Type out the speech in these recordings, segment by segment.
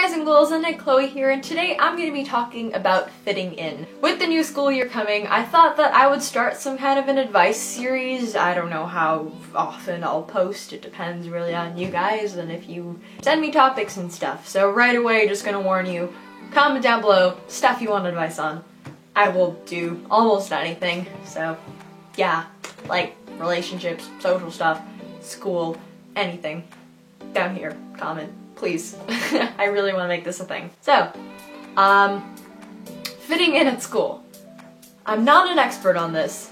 guys and girls, and Chloe here, and today I'm going to be talking about fitting in. With the new school year coming, I thought that I would start some kind of an advice series. I don't know how often I'll post, it depends really on you guys and if you send me topics and stuff. So right away, just gonna warn you, comment down below stuff you want advice on. I will do almost anything, so yeah, like relationships, social stuff, school, anything. Down here, comment. Please. I really want to make this a thing. So, fitting in at school. I'm not an expert on this.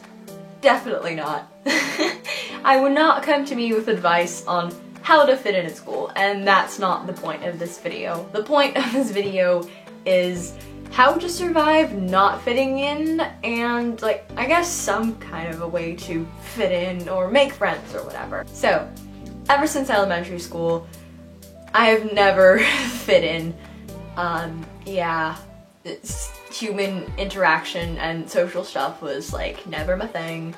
Definitely not. I would not come to me with advice on how to fit in at school, and that's not the point of this video. The point of this video is how to survive not fitting in and, like, I guess some kind of a way to fit in or make friends or whatever. So, ever since elementary school, I have never fit in. Yeah, human interaction and social stuff was like never my thing.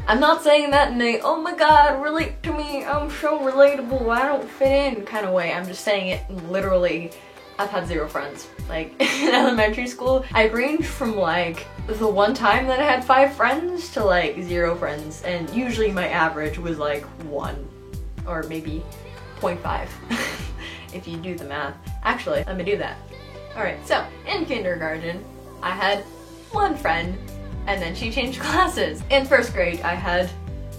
I'm not saying that in a, oh my god, relate to me, I'm so relatable, I don't fit in kind of way. I'm just saying it literally, I've had zero friends. Like, in elementary school, I ranged from like the one time that I had 5 friends to like 0 friends, and usually my average was like 1 or maybe 0.5. if you do the math. Actually, let me do that. Alright, so in kindergarten, I had 1 friend, and then she changed classes. In 1st grade, I had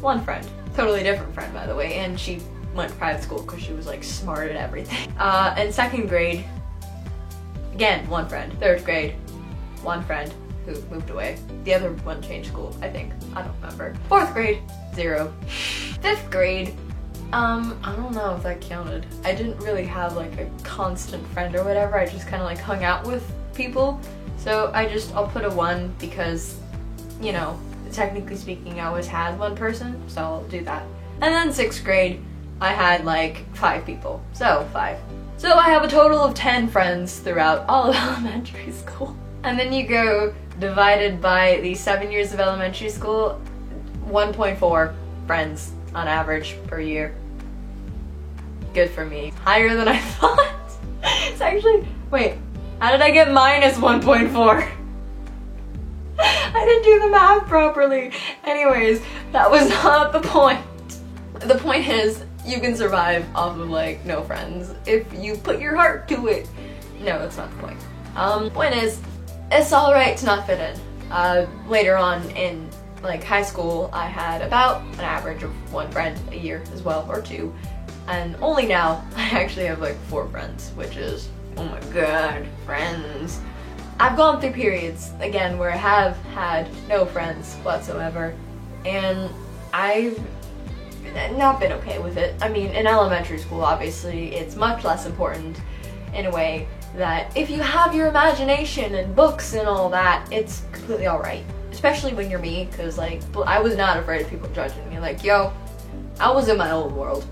1 friend. Totally different friend, by the way, and she went to private school because she was like smart at everything. In 2nd grade, again, 1 friend. 3rd grade, 1 friend who moved away. The other one changed school, I think. I don't remember. 4th grade, 0. 5th grade, I don't know if that counted. I didn't really have like a constant friend or whatever, I just kind of like hung out with people. So I'll put a 1 because, you know, technically speaking I always had 1 person, so I'll do that. And then 6th grade, I had like 5 people, so 5. So I have a total of 10 friends throughout all of elementary school. And then you go divided by the 7 years of elementary school, 1.4 friends on average per year. Good for me. Higher than I thought. It's actually, wait, how did I get minus 1.4? I didn't do the math properly. Anyways, that was not the point. The point is, you can survive off of like no friends if you put your heart to it. No, that's not the point. Point is, it's alright to not fit in. Later on in like high school, I had about an average of 1 friend a year as well, or 2. And only now, I actually have like 4 friends, which is, oh my god, friends. I've gone through periods, again, where I have had no friends whatsoever, and I've not been okay with it. I mean, in elementary school, obviously, it's much less important in a way that if you have your imagination and books and all that, it's completely alright. Especially when you're me, because like, I was not afraid of people judging me. Like, yo, I was in my own world.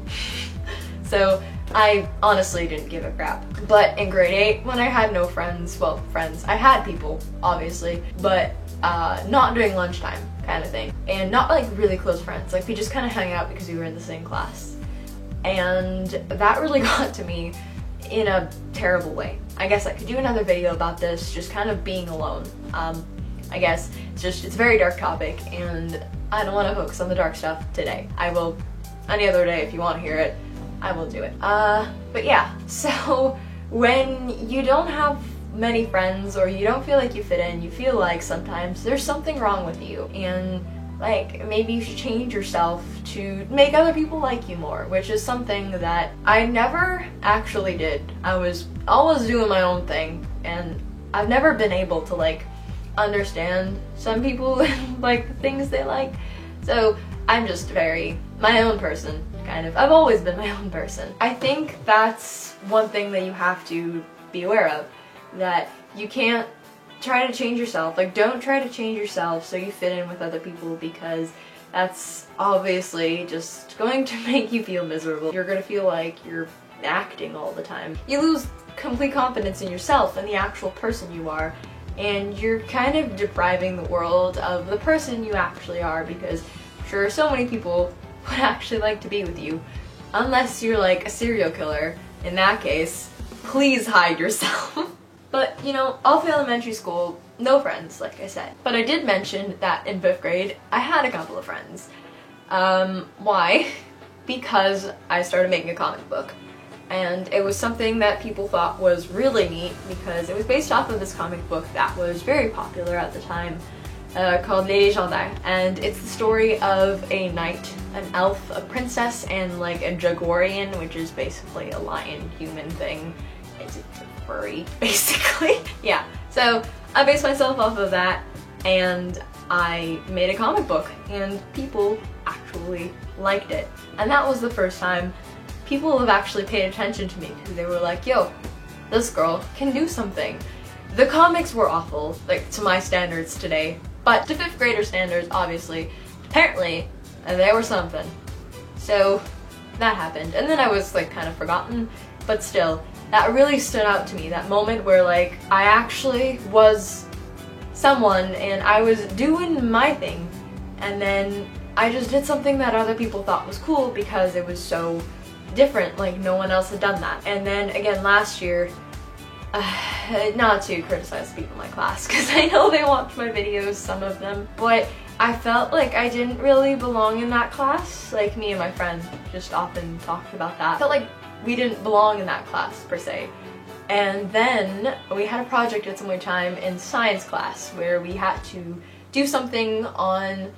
So I honestly didn't give a crap. But in grade 8, when I had no friends, well, friends, I had people, obviously, but not during lunchtime kind of thing. And not like really close friends, like we just kind of hung out because we were in the same class. And that really got to me in a terrible way. I guess I could do another video about this, just kind of being alone. I guess it's a very dark topic, and I don't want to focus on the dark stuff today. I will any other day if you want to hear it. I will do it. But yeah, so when you don't have many friends or you don't feel like you fit in, you feel like sometimes there's something wrong with you, and like maybe you should change yourself to make other people like you more, which is something that I never actually did. I was always doing my own thing, and I've never been able to like understand some people and like the things they like. So I'm just very my own person, kind of. I've always been my own person. I think that's one thing that you have to be aware of, that you can't try to change yourself. Like, don't try to change yourself so you fit in with other people, because that's obviously just going to make you feel miserable. You're gonna feel like you're acting all the time. You lose complete confidence in yourself and the actual person you are, and you're kind of depriving the world of the person you actually are, because sure, so many people would actually like to be with you, unless you're like a serial killer. In that case, please hide yourself. But, you know, all through elementary school, no friends, like I said. But I did mention that in 5th grade, I had a couple of friends. Why? Because I started making a comic book. And it was something that people thought was really neat because it was based off of this comic book that was very popular at the time, called Les Légendaires. And it's the story of a knight, an elf, a princess, and like a Jaguarian, which is basically a lion human thing. It's furry, basically. Yeah, so I based myself off of that and I made a comic book and people actually liked it. And that was the first time people have actually paid attention to me because they were like, yo, this girl can do something. The comics were awful, like to my standards today, but to 5th grader standards, obviously, apparently, they were something. So that happened. And then I was like kind of forgotten, but still, that really stood out to me, that moment where like I actually was someone and I was doing my thing, and then I just did something that other people thought was cool because it was so different, like no one else had done that. And then again last year, not to criticize people in my class because I know they watch my videos, some of them, but I felt like I didn't really belong in that class. Like me and my friend just often talked about that. I felt like we didn't belong in that class per se. And then we had a project at some time in science class where we had to do something on, I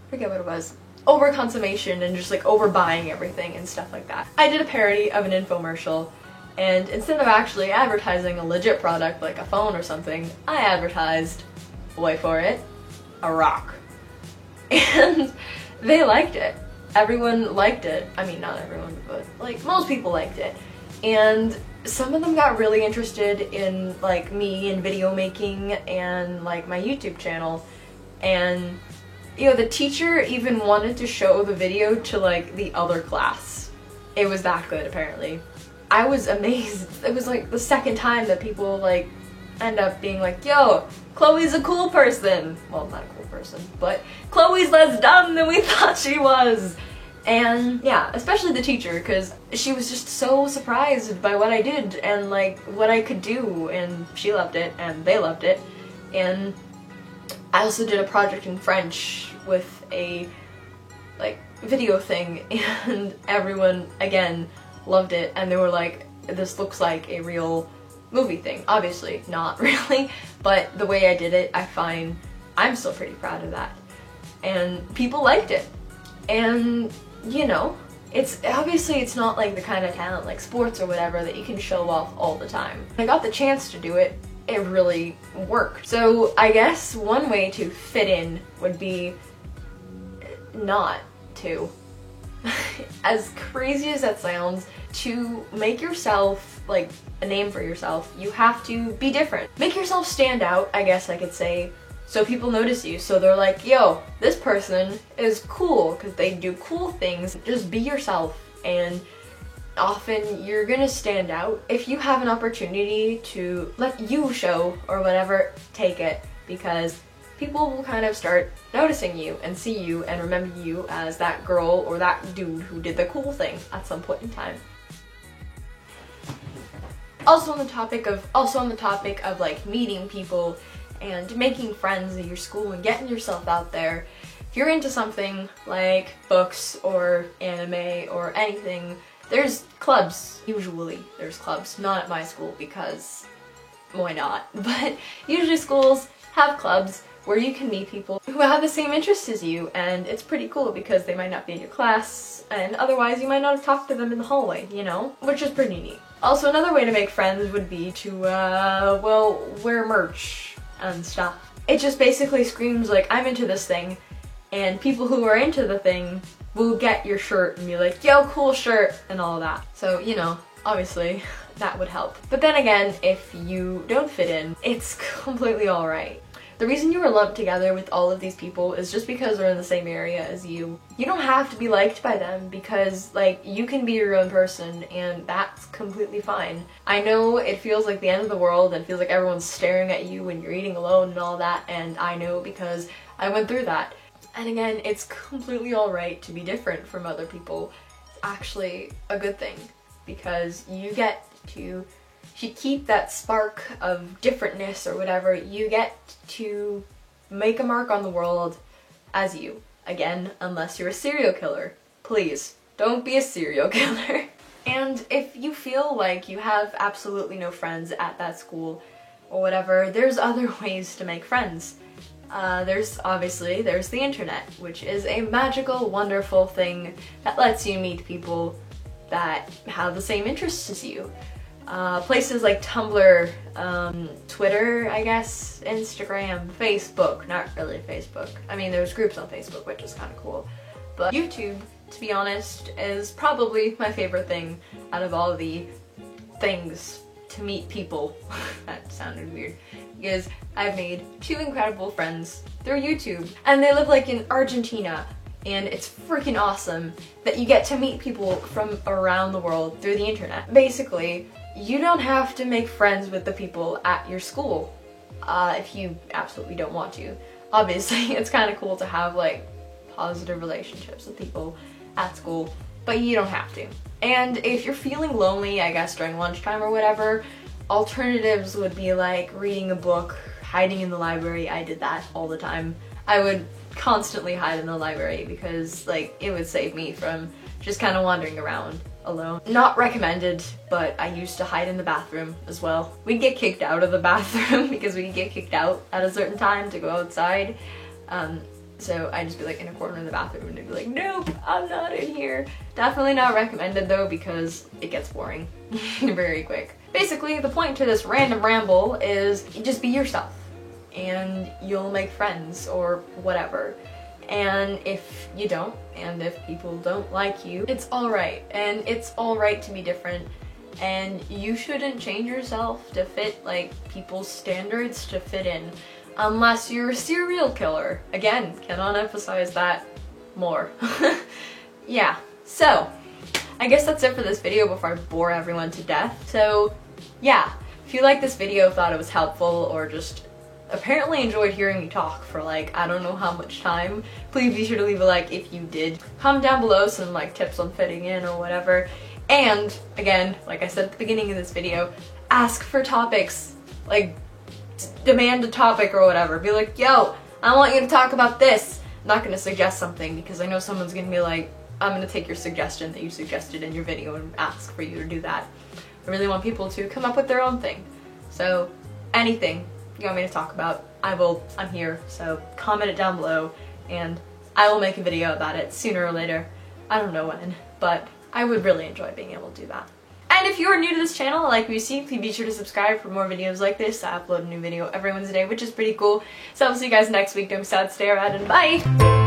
forget what it was, overconsummation and just like overbuying everything and stuff like that. I did a parody of an infomercial, and instead of actually advertising a legit product like a phone or something, I advertised, wait for it, a rock. And they liked it. Everyone liked it. I mean, not everyone, but like most people liked it. And some of them got really interested in like me and video making and like my YouTube channel. And you know, the teacher even wanted to show the video to like the other class. It was that good, apparently. I was amazed. It was like the second time that people like end up being like, yo, Chloe's a cool person. Well, not a cool person, but Chloe's less dumb than we thought she was. And yeah, especially the teacher, because she was just so surprised by what I did and like what I could do, and she loved it and they loved it. And I also did a project in French with a like video thing, and everyone again loved it, and they were like, this looks like a real movie thing. Obviously not really, but the way I did it, I find I'm still pretty proud of that. And people liked it. And you know, it's obviously it's not like the kind of talent like sports or whatever that you can show off all the time. I got the chance to do it, it really worked. So I guess one way to fit in would be not to. As crazy as that sounds, to make yourself like a name for yourself, you have to be different. Make yourself stand out, I guess I could say, so people notice you. So they're like, yo, this person is cool because they do cool things. Just be yourself, and often you're gonna stand out. If you have an opportunity to let you show or whatever, take it, because people will kind of start noticing you and see you and remember you as that girl or that dude who did the cool thing at some point in time. Also on the topic of like meeting people and making friends at your school and getting yourself out there, if you're into something like books or anime or anything, there's clubs. Usually there's clubs, not at my school because why not? But usually schools have clubs where you can meet people who have the same interests as you, and it's pretty cool because they might not be in your class, and otherwise you might not have talked to them in the hallway, you know? Which is pretty neat. Also, another way to make friends would be to, well, wear merch and stuff. It just basically screams like, I'm into this thing, and people who are into the thing will get your shirt and be like, yo, cool shirt, and all that. So, you know, obviously, that would help. But then again, if you don't fit in, it's completely alright. The reason you were lumped together with all of these people is just because they're in the same area as you. You don't have to be liked by them because, like, you can be your own person and that's completely fine. I know it feels like the end of the world and feels like everyone's staring at you when you're eating alone and all that, and I know because I went through that. And again, it's completely alright to be different from other people. It's actually a good thing because you get to if you keep that spark of differentness or whatever, you get to make a mark on the world as you. Again, unless you're a serial killer. Please, don't be a serial killer. And if you feel like you have absolutely no friends at that school or whatever, there's other ways to make friends. There's the internet, which is a magical, wonderful thing that lets you meet people that have the same interests as you. Places like Tumblr, Twitter, I guess, Instagram, Facebook, not really Facebook. I mean, there's groups on Facebook, which is kind of cool. But YouTube, to be honest, is probably my favorite thing out of all of the things to meet people. That sounded weird. Because I've made 2 incredible friends through YouTube, and they live like in Argentina, and it's freaking awesome that you get to meet people from around the world through the internet. Basically, you don't have to make friends with the people at your school if you absolutely don't want to. Obviously, it's kind of cool to have like positive relationships with people at school, but you don't have to. And if you're feeling lonely, I guess during lunchtime or whatever, alternatives would be like reading a book, hiding in the library. I did that all the time. I would constantly hide in the library because like it would save me from just kind of wandering around alone. Not recommended, but I used to hide in the bathroom as well. We'd get kicked out of the bathroom because we'd get kicked out at a certain time to go outside. So I'd just be like in a corner of the bathroom and I'd be like, nope, I'm not in here. Definitely not recommended though because it gets boring very quick. Basically, the point to this random ramble is just be yourself and you'll make friends or whatever. And if you don't, and if people don't like you, it's alright. And it's alright to be different. And you shouldn't change yourself to fit like people's standards to fit in. Unless you're a serial killer. Again, cannot emphasize that more. Yeah, so I guess that's it for this video before I bore everyone to death. So yeah, if you liked this video, thought it was helpful, or just apparently enjoyed hearing me talk for like I don't know how much time, please be sure to leave a like if you did. Comment down below some like tips on fitting in or whatever. And again, like I said at the beginning of this video, ask for topics. Like, demand a topic or whatever. Be like, yo, I want you to talk about this. I'm not gonna suggest something because I know someone's gonna be like, I'm gonna take your suggestion that you suggested in your video and ask for you to do that. I really want people to come up with their own thing. So anything you want me to talk about, I'm here. So comment it down below and I will make a video about it sooner or later. I don't know when, but I would really enjoy being able to do that. And if you are new to this channel, like we see, please be sure to subscribe for more videos like this. I upload a new video every Wednesday, which is pretty cool. So I'll see you guys next week. Don't be sad, stay around, and bye!